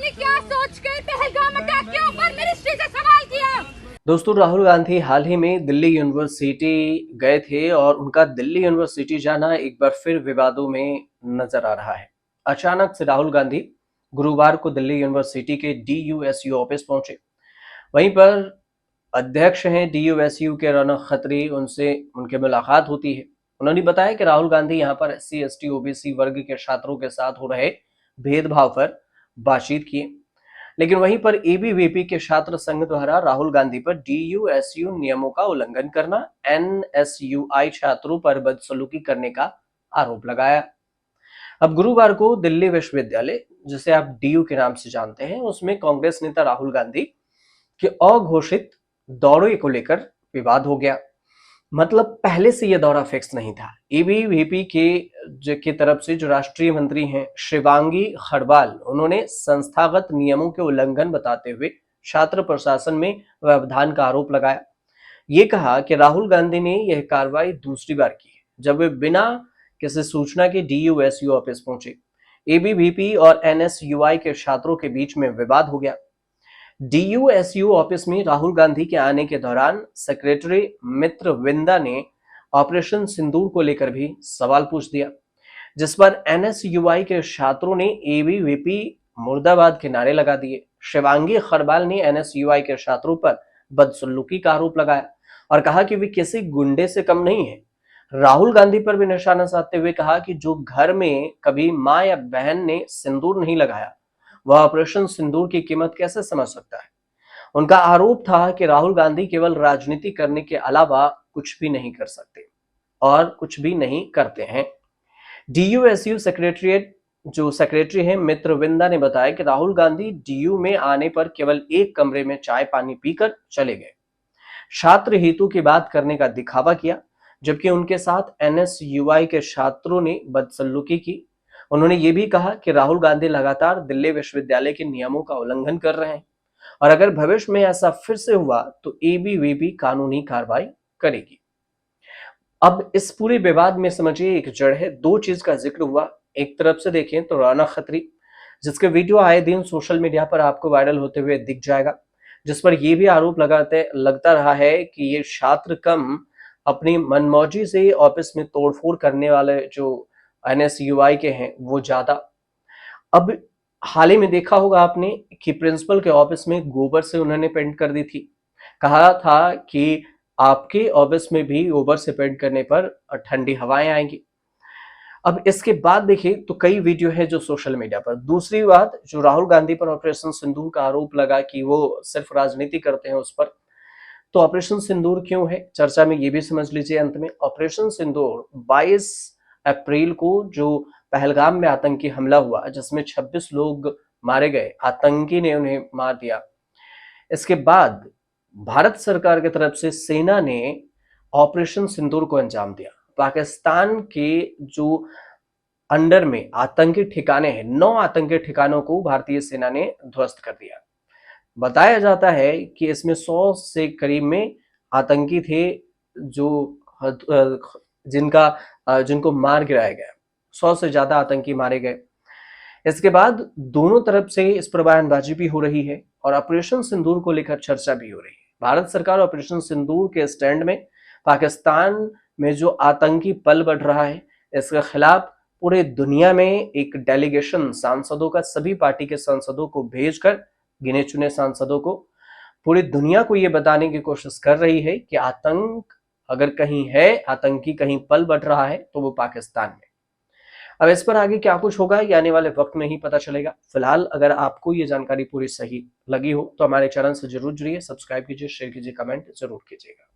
आपने क्या सोच के पहलगाम अटैक के ऊपर मिनिस्ट्री से सवाल किया? दोस्तों, राहुल गांधी हाल ही में दिल्ली यूनिवर्सिटी गए थे और उनका दिल्ली यूनिवर्सिटी जाना एक बार फिर विवादों में नजर आ रहा है। अचानक से राहुल गांधी गुरुवार को दिल्ली यूनिवर्सिटी के DUSU ऑफिस पहुंचे। वहीं पर अध्यक्ष हैं DUSU के रौनक खत्री, उनसे उनकी मुलाकात होती है। उन्होंने बताया कि राहुल गांधी यहां पर SC ST OBC वर्ग के छात्रों के साथ हो रहे भेदभाव पर बातचीत किए। लेकिन वहीं पर ABVP के छात्र संघ द्वारा राहुल गांधी पर DUSU नियमों का उल्लंघन करना, NSUI छात्रों पर बदसलूकी करने का आरोप लगाया। अब गुरुवार को दिल्ली विश्वविद्यालय, जिसे आप DU के नाम से जानते हैं, उसमें कांग्रेस नेता राहुल गांधी के अघोषित दौरे को लेकर विवाद हो गया। मतलब पहले से यह दौरा फिक्स नहीं था। ABVP की तरफ से जो राष्ट्रीय मंत्री हैं शिवांगी खरवाल, उन्होंने संस्थागत नियमों के उल्लंघन बताते हुए छात्र प्रशासन में व्यवधान का आरोप लगाया। ये कहा कि राहुल गांधी ने यह कार्रवाई दूसरी बार की है जब वे बिना किसी सूचना के DUSU ऑफिस पहुंचे। ABVP और NSUI के छात्रों के बीच में विवाद हो गया। DUSU ऑफिस में राहुल गांधी के आने के दौरान सेक्रेटरी मित्रविंदा ने ऑपरेशन सिंदूर को लेकर भी सवाल पूछ दिया, जिस पर NSUI के छात्रों ने ABVP मुर्दाबाद के नारे लगा दिए। शिवांगी खरवाल ने NSUI के छात्रों पर बदसलूकी का आरोप लगाया और कहा कि वे किसी गुंडे से कम नहीं है। राहुल गांधी पर भी निशाना साधते हुए कहा कि जो घर में कभी मां या बहन ने सिंदूर नहीं लगाया, वह ऑपरेशन सिंदूर की कीमत कैसे समझ सकता है। उनका आरोप था कि राहुल गांधी केवल राजनीति करने के अलावा कुछ भी नहीं कर सकते और कुछ भी नहीं करते हैं। DUSU सेक्रेटरीट जो सेक्रेटरी हैं मित्रविंदा ने बताया कि राहुल गांधी DU में आने पर केवल एक कमरे में चाय पानी पीकर चले गए, छात्र हितों की बात करने का दिखावा किया, जबकि उनके साथ NSUI के छात्रों ने बदसलूकी की। उन्होंने ये भी कहा कि राहुल गांधी लगातार दिल्ली विश्वविद्यालय के नियमों का उल्लंघन कर रहे हैं और अगर भविष्य में ऐसा फिर से हुआ तो ABVP कानूनी कार्रवाई करेगी। अब इस पूरे विवाद में समझिए एक जड़ है, दो चीज का जिक्र हुआ। एक तरफ से देखें तो रौनक खत्री, जिसके वीडियो आए दिन सोशल मीडिया पर आपको वायरल होते हुए दिख जाएगा, जिस पर यह भी आरोप लगता रहा है कि ये छात्र कम अपनी मनमौजी से ऑफिस में तोड़फोड़ करने वाले जो NSUI के हैं वो ज्यादा। अब हाल ही में देखा होगा आपने कि प्रिंसिपल के ऑफिस में गोबर से उन्होंने पेंट कर दी थी। कहा था कि आपके ऑफिस में भी गोबर से पेंट करने पर ठंडी हवाएं आएंगी। अब इसके बाद देखिए तो कई वीडियो है जो सोशल मीडिया पर। दूसरी बात, जो राहुल गांधी पर ऑपरेशन सिंदूर का आरोप लगा कि वो सिर्फ राजनीति करते हैं, उस पर तो ऑपरेशन सिंदूर क्यों है चर्चा में, ये भी समझ लीजिए। अंत में ऑपरेशन सिंदूर 22 अप्रैल को जो पहलगाम में आतंकी हमला हुआ, जिसमें 26 लोग मारे गए, आतंकी ने उन्हें मार दिया। इसके बाद भारत सरकार की तरफ से सेना ने ऑपरेशन सिंदूर को अंजाम दिया। पाकिस्तान के जो अंडर में आतंकी ठिकाने हैं, 9 आतंकी ठिकानों को भारतीय सेना ने ध्वस्त कर दिया। बताया जाता है कि इसमें 100 से करीब में आतंकी थे जो जिनको मार गिराया गया। 100 से ज्यादा आतंकी मारे गए। इसके बाद दोनों तरफ से इस पर बयानबाजी भी हो रही है और ऑपरेशन सिंदूर को लेकर चर्चा भी हो रही है। भारत सरकार ऑपरेशन सिंदूर के स्टैंड में पाकिस्तान में जो आतंकी पल बढ़ रहा है, इसके खिलाफ पूरे दुनिया में एक डेलीगेशन सांसदों का, सभी पार्टी के सांसदों को भेजकर, गिने चुने सांसदों को, पूरी दुनिया को यह बताने की कोशिश कर रही है कि आतंक अगर कहीं है, आतंकी कहीं पल बढ़ रहा है तो वो पाकिस्तान में। अब इस पर आगे क्या कुछ होगा ये आने वाले वक्त में ही पता चलेगा। फिलहाल अगर आपको ये जानकारी पूरी सही लगी हो तो हमारे चैनल से जरूर जुड़िए, सब्सक्राइब कीजिए, शेयर कीजिए, कमेंट जरूर कीजिएगा।